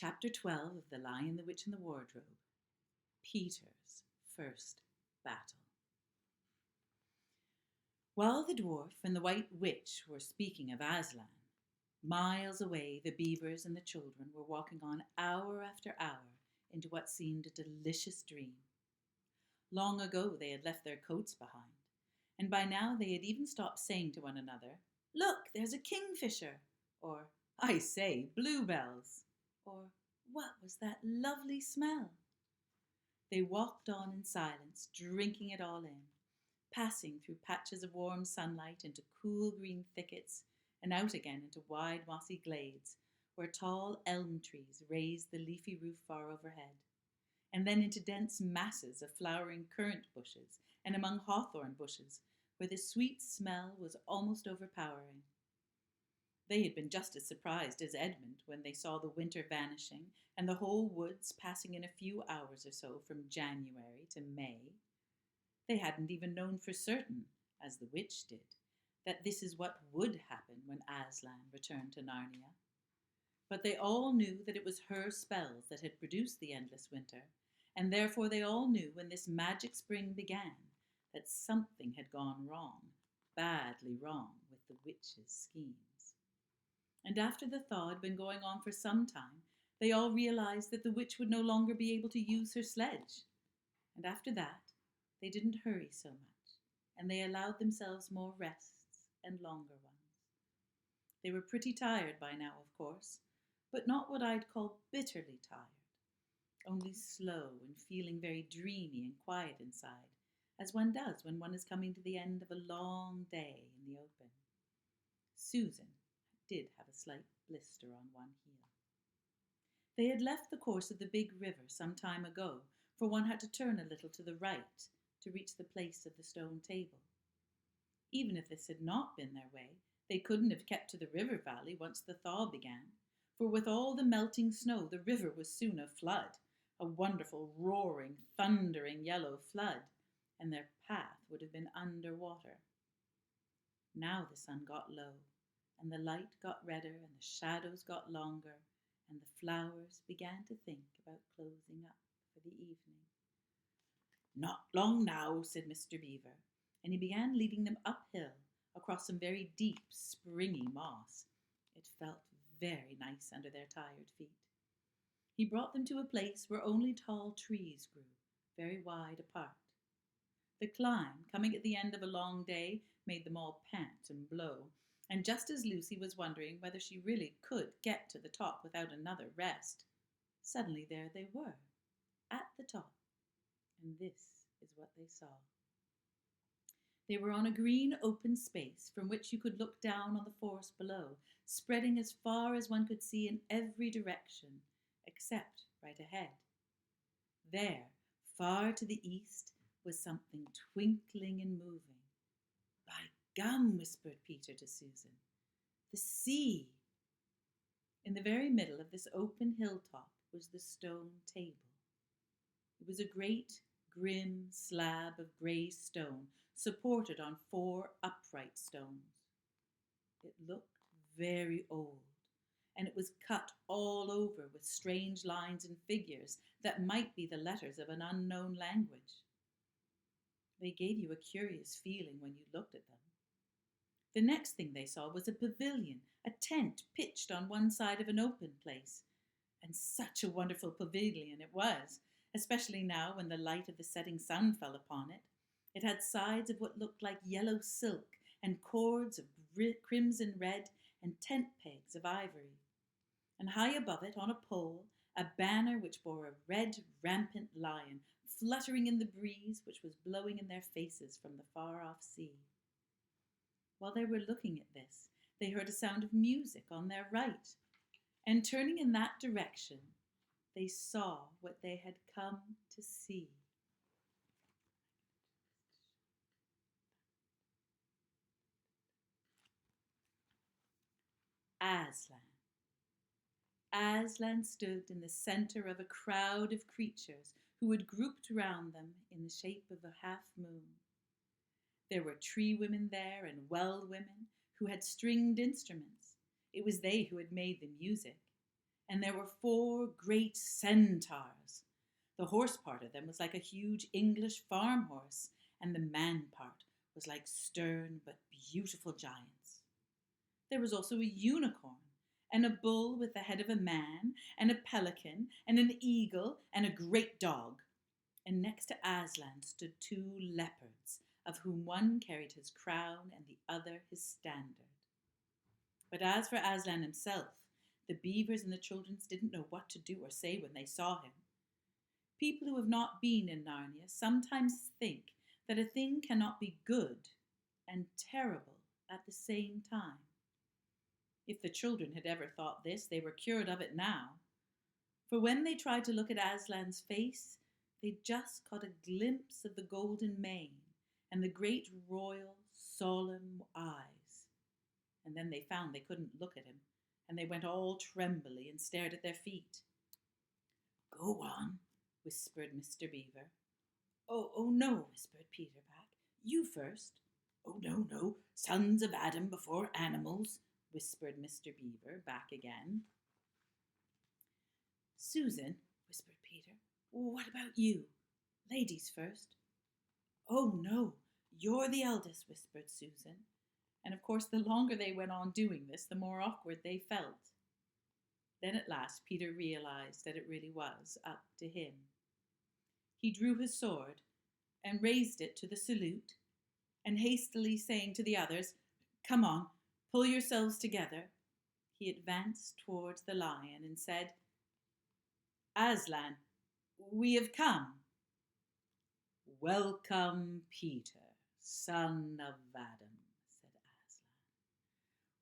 Chapter 12 of The Lion, the Witch, and the Wardrobe. Peter's First Battle. While the dwarf and the white witch were speaking of Aslan, miles away the beavers and the children were walking on hour after hour into what seemed a delicious dream. Long ago they had left their coats behind, and by now they had even stopped saying to one another, "Look, there's a kingfisher," or "I say, bluebells," or "What was that lovely smell?" They walked on in silence, drinking it all in, passing through patches of warm sunlight into cool green thickets and out again into wide mossy glades where tall elm trees raised the leafy roof far overhead, and then into dense masses of flowering currant bushes and among hawthorn bushes where the sweet smell was almost overpowering. They had been just as surprised as Edmund when they saw the winter vanishing and the whole woods passing in a few hours or so from January to May. They hadn't even known for certain, as the witch did, that this is what would happen when Aslan returned to Narnia. But they all knew that it was her spells that had produced the endless winter, and therefore they all knew when this magic spring began that something had gone wrong, badly wrong, with the witch's schemes. And after the thaw had been going on for some time, they all realized that the witch would no longer be able to use her sledge. And after that, they didn't hurry so much, and they allowed themselves more rests and longer ones. They were pretty tired by now, of course, but not what I'd call bitterly tired, only slow and feeling very dreamy and quiet inside, as one does when one is coming to the end of a long day in the open. Susan did have a slight blister on one heel. They had left the course of the big river some time ago, for one had to turn a little to the right to reach the place of the stone table. Even if this had not been their way, they couldn't have kept to the river valley once the thaw began, for with all the melting snow the river was soon a flood, a wonderful, roaring, thundering yellow flood, and their path would have been under water. Now the sun got low, and the light got redder, and the shadows got longer, and the flowers began to think about closing up for the evening. "Not long now," said Mr. Beaver, and he began leading them uphill across some very deep, springy moss. It felt very nice under their tired feet. He brought them to a place where only tall trees grew, very wide apart. The climb, coming at the end of a long day, made them all pant and blow, and just as Lucy was wondering whether she really could get to the top without another rest, suddenly there they were, at the top, and this is what they saw. They were on a green open space from which you could look down on the forest below, spreading as far as one could see in every direction, except right ahead. There, far to the east, was something twinkling and moving. "By gum," whispered Peter to Susan, "the sea!" In the very middle of this open hilltop was the stone table. It was a great, grim slab of grey stone, supported on 4 upright stones. It looked very old, and it was cut all over with strange lines and figures that might be the letters of an unknown language. They gave you a curious feeling when you looked at them. The next thing they saw was a pavilion, a tent pitched on one side of an open place. And such a wonderful pavilion it was, especially now when the light of the setting sun fell upon it. It had sides of what looked like yellow silk, and cords of crimson red, and tent pegs of ivory. And high above it, on a pole, a banner which bore a red, rampant lion, fluttering in the breeze which was blowing in their faces from the far-off sea. While they were looking at this, they heard a sound of music on their right, and turning in that direction, they saw what they had come to see. Aslan. Aslan stood in the center of a crowd of creatures who had grouped round them in the shape of a half-moon. There were tree women there and well women who had stringed instruments. It was they who had made the music. and there were 4 great centaurs. The horse part of them was like a huge English farm horse, and the man part was like stern but beautiful giants. There was also a unicorn, and a bull with the head of a man, and a pelican, and an eagle, and a great dog. And next to Aslan stood 2 leopards, of whom one carried his crown and the other his standard. But as for Aslan himself, the beavers and the children didn't know what to do or say when they saw him. People who have not been in Narnia sometimes think that a thing cannot be good and terrible at the same time. If the children had ever thought this, they were cured of it now. For when they tried to look at Aslan's face, they just caught a glimpse of the golden mane and the great royal, solemn eyes. And then they found they couldn't look at him, and they went all trembly and stared at their feet. "Go on," whispered Mr. Beaver. Oh, no," whispered Peter back. "You first." "Oh, no, sons of Adam before animals," whispered Mr. Beaver back again. "Susan," whispered Peter, "what about you? Ladies first." "Oh, no, you're the eldest," whispered Susan. And of course, the longer they went on doing this, the more awkward they felt. Then at last Peter realized that it really was up to him. He drew his sword and raised it to the salute, and hastily saying to the others, "Come on, pull yourselves together," he advanced towards the lion and said, "Aslan, we have come." "Welcome, Peter, son of Adam," said Aslan.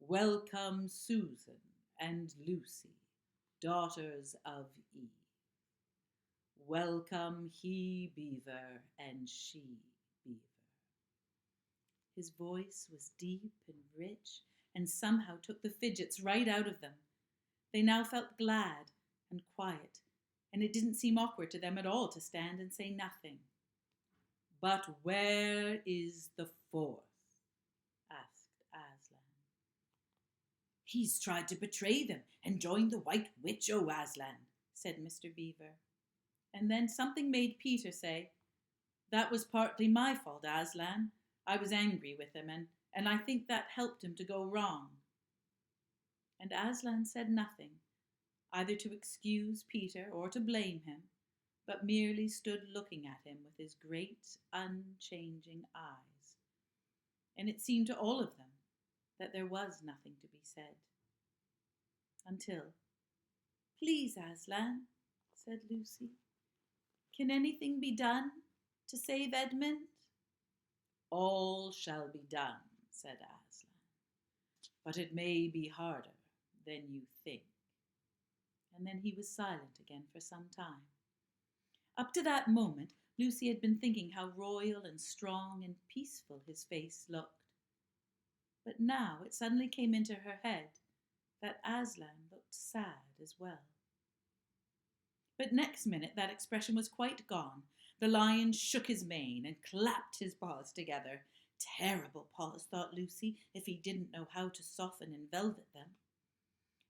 "Welcome, Susan and Lucy, daughters of Eve. Welcome, he-beaver and she-beaver." His voice was deep and rich, and somehow took the fidgets right out of them. They now felt glad and quiet, and it didn't seem awkward to them at all to stand and say nothing. "But where is the 4th?" asked Aslan. "He's tried to betray them and join the White Witch, O Aslan," said Mr. Beaver. And then something made Peter say, "That was partly my fault, Aslan. I was angry with him, and I think that helped him to go wrong." And Aslan said nothing, either to excuse Peter or to blame him, but merely stood looking at him with his great, unchanging eyes. And it seemed to all of them that there was nothing to be said. Until, "Please, Aslan," said Lucy, "can anything be done to save Edmund?" "All shall be done," said Aslan, "but it may be harder than you think." And then he was silent again for some time. Up to that moment, Lucy had been thinking how royal and strong and peaceful his face looked. But now it suddenly came into her head that Aslan looked sad as well. But next minute that expression was quite gone. The lion shook his mane and clapped his paws together. Terrible paws, thought Lucy, if he didn't know how to soften and velvet them.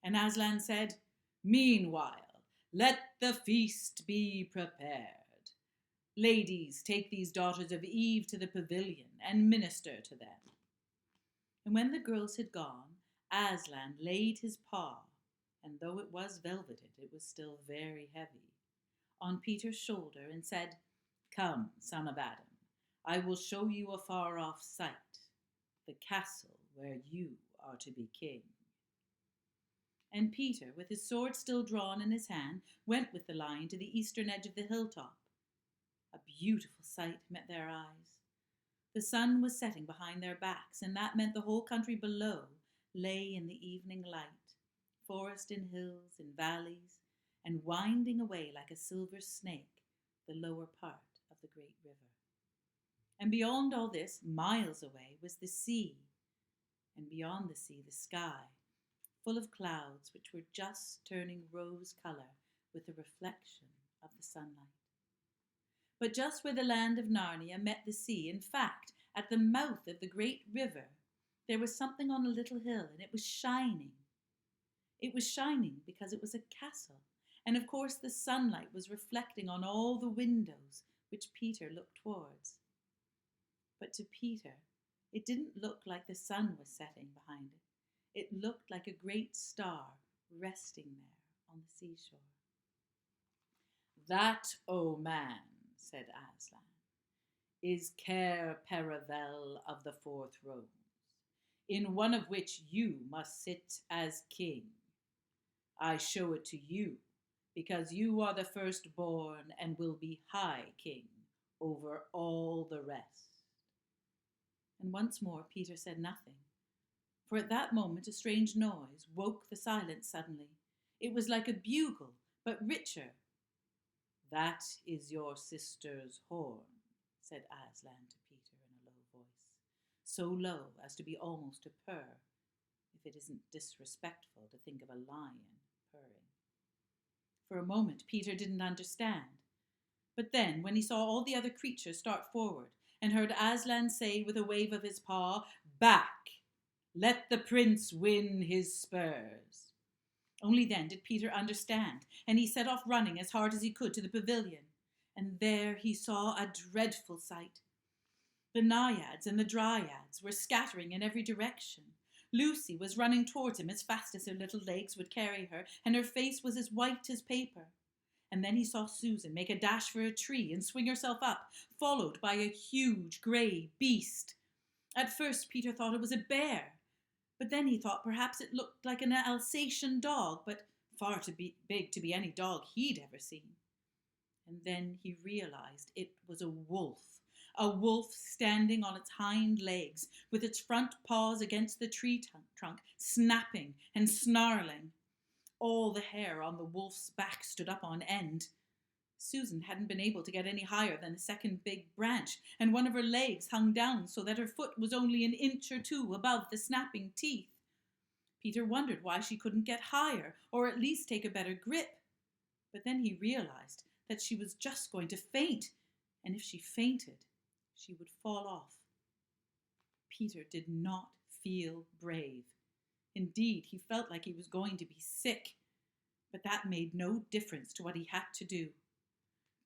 And Aslan said, "Meanwhile, let the feast be prepared. Ladies, take these daughters of Eve to the pavilion and minister to them." And when the girls had gone, Aslan laid his paw, and though it was velveted, it was still very heavy, on Peter's shoulder and said, "Come, son of Adam, I will show you a far-off sight, the castle where you are to be king." And Peter, with his sword still drawn in his hand, went with the lion to the eastern edge of the hilltop. A beautiful sight met their eyes. The sun was setting behind their backs, and that meant the whole country below lay in the evening light, forest and hills and valleys, and winding away like a silver snake the lower part of the great river. And beyond all this, miles away, was the sea, and beyond the sea the sky, full of clouds which were just turning rose color with the reflection of the sunlight. But just where the land of Narnia met the sea, in fact, at the mouth of the great river, there was something on a little hill, and it was shining. It was shining because it was a castle, and of course the sunlight was reflecting on all the windows which Peter looked towards. But to Peter, it didn't look like the sun was setting behind it. It looked like a great star resting there on the seashore. "That, O man," said Aslan, "is Cair Paravel of the 4 thrones, in one of which you must sit as king. I show it to you, because you are the firstborn and will be high king over all the rest." And once more Peter said nothing, for at that moment a strange noise woke the silence suddenly. It was like a bugle, but richer. "That is your sister's horn," said Aslan to Peter in a low voice, so low as to be almost a purr, if it isn't disrespectful to think of a lion purring. For a moment Peter didn't understand, but then when he saw all the other creatures start forward and heard Aslan say with a wave of his paw, "Back! Let the prince win his spurs," only then did Peter understand, and he set off running as hard as he could to the pavilion. And there he saw a dreadful sight. The naiads and the dryads were scattering in every direction. Lucy was running towards him as fast as her little legs would carry her, and her face was as white as paper. And then he saw Susan make a dash for a tree and swing herself up, followed by a huge grey beast. At first Peter thought it was a bear, but then he thought perhaps it looked like an Alsatian dog, but far too big to be any dog he'd ever seen. And then he realized it was a wolf standing on its hind legs, with its front paws against the tree trunk, snapping and snarling. All the hair on the wolf's back stood up on end. Susan hadn't been able to get any higher than the second big branch, and one of her legs hung down so that her foot was only an inch or 2 above the snapping teeth. Peter wondered why she couldn't get higher, or at least take a better grip. But then he realized that she was just going to faint, and if she fainted, she would fall off. Peter did not feel brave. Indeed, he felt like he was going to be sick, but that made no difference to what he had to do.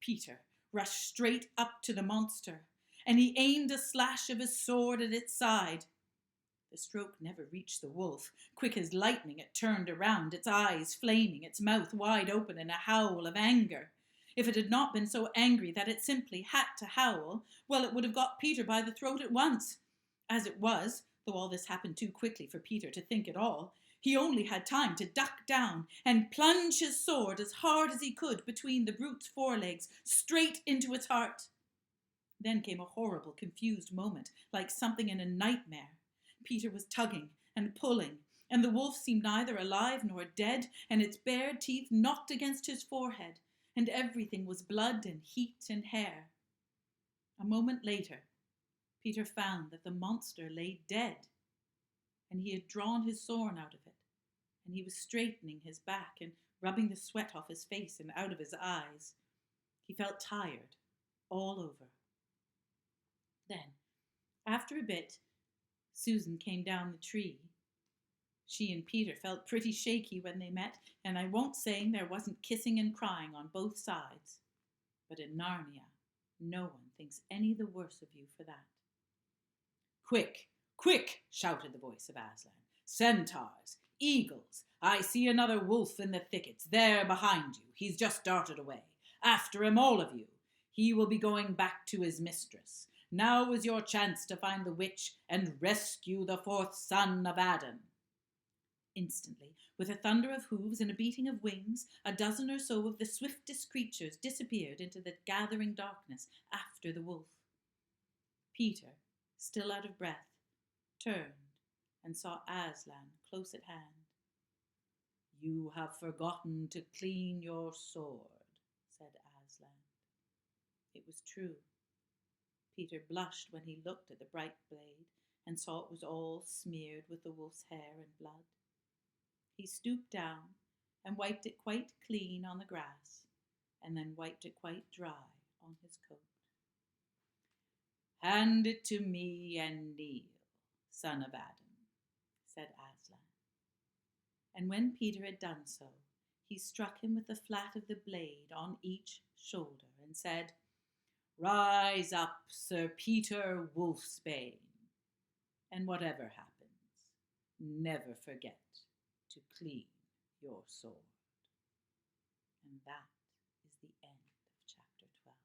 Peter rushed straight up to the monster, and he aimed a slash of his sword at its side. The stroke never reached the wolf. Quick as lightning it turned around, its eyes flaming, its mouth wide open in a howl of anger. If it had not been so angry that it simply had to howl, well, it would have got Peter by the throat at once. As it was, though all this happened too quickly for Peter to think at all, he only had time to duck down and plunge his sword as hard as he could between the brute's forelegs, straight into its heart. Then came a horrible, confused moment, like something in a nightmare. Peter was tugging and pulling, and the wolf seemed neither alive nor dead, and its bared teeth knocked against his forehead, and everything was blood and heat and hair. A moment later, Peter found that the monster lay dead, and he had drawn his sword out of it, and he was straightening his back and rubbing the sweat off his face and out of his eyes. He felt tired all over. Then, after a bit, Susan came down the tree. She and Peter felt pretty shaky when they met, and I won't say there wasn't kissing and crying on both sides. But in Narnia, no one thinks any the worse of you for that. "Quick, quick," shouted the voice of Aslan. "Centaurs, eagles, I see another wolf in the thickets, there behind you. He's just darted away. After him, all of you. He will be going back to his mistress. Now is your chance to find the witch and rescue the 4th son of Adam." Instantly, with a thunder of hooves and a beating of wings, a dozen or so of the swiftest creatures disappeared into the gathering darkness after the wolf. Peter, still out of breath, turned and saw Aslan close at hand. "You have forgotten to clean your sword," said Aslan. It was true. Peter blushed when he looked at the bright blade and saw it was all smeared with the wolf's hair and blood. He stooped down and wiped it quite clean on the grass, and then wiped it quite dry on his coat. "Hand it to me and kneel, son of Adam," said Aslan. And when Peter had done so, he struck him with the flat of the blade on each shoulder and said, "Rise up, Sir Peter Wolfsbane, and whatever happens, never forget to clean your sword." And that is the end of chapter 12.